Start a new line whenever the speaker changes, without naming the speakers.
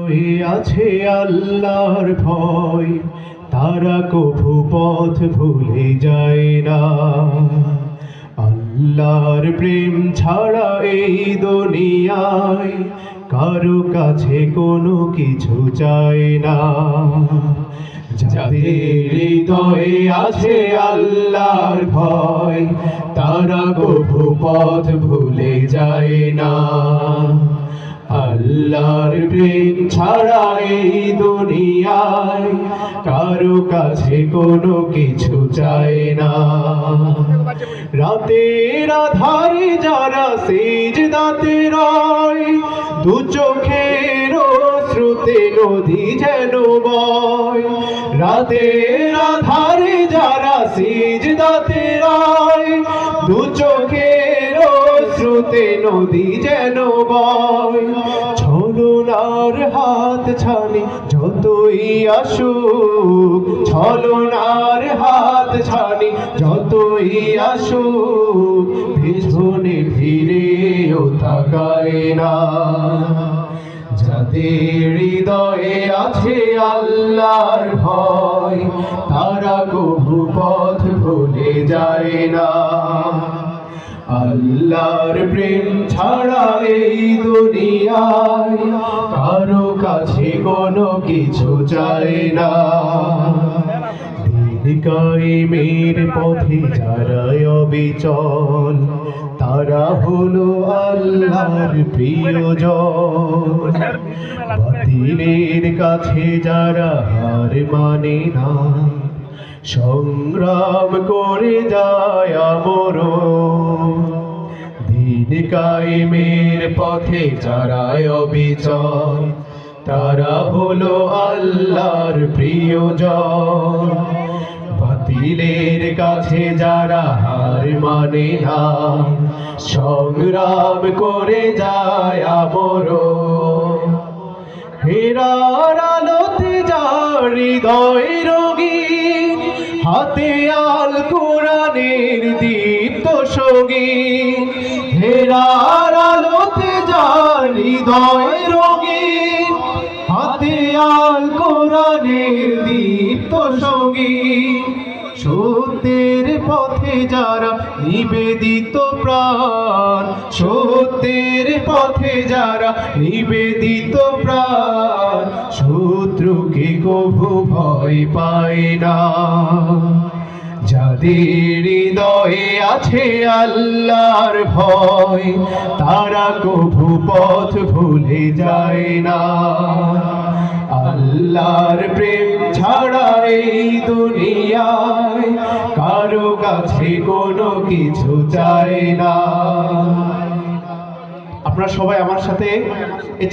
হৃদয়ে আছে আল্লাহর ভয়, তারা কভু পথ ভুলে যায় না। আল্লাহর প্রেম ছাড়া এই দুনিয়ায় কারো কাছে কোনো কিছু চায় না। যাদের হৃদয়ে আছে আল্লাহর ভয়, তারা কভু পথ ভুলে যায় না। আল্লাহর প্রেম ছাড়া এই দুনিয়ায় কারো কাছে কোনো কিছু চায় না। রাতের আধারে যারা সিজদাতে রয়, দু চোখের অশ্রুতে নদী যেন বয়। রাতের আধারে যারা সিজদাতে রয়, দু চোখের অশ্রুতে নদী যেন বয়। ছলনার হাত ছানি যতই আসুক, ছলনার হাত ছানি যতই আসুক, পেছনে ফিরেও তাকায় না। যাদের হৃদয়ে আছে আল্লাহর ভয়, তারা কভু পথ ভুলে যায় না। আল্লাহর প্রেম ছাড়া এই দুনিয়ায় কারো কাছে কোনো কিছু চায় না। দিন কায়েমের পথে যারা অবিচল, তারা হলো আল্লাহর প্রিয়জন। বাতিলের কাছে যারা হার মানে না, সংগ্রাম করে যায় আমরণ। দিন কায়েমের পথে যারা অবিচল, তারা হলো আল্লাহর প্রিয়জন। বাতিলের কাছে যারা হার মানে না, সংগ্রাম করে যায় আমরণ। হেরার আলোতে যার হৃদয় রঙিন, হাতে আল কোরআনের দীপ্ত সঙ্গীন। হেরার আলোতে যার হৃদয় রঙিন, হাতে আল কোরআনের দীপ্ত সঙ্গীন। সত্যের পথে যারা নিবেদিত প্রাণ, সত্যের পথে যারা নিবেদিত প্রাণ, শত্রুকে কভু ভয় পায় না। যাদের হৃদয়ে আছে আল্লাহর ভয়, তারা কভু পথ ভুলে যায় না। আল্লাহর প্রেম ছাড়া এই দুনিয়ায় কারো কাছে কোনো কিছু চায় না। আপনারা সবাই আমার সাথে এই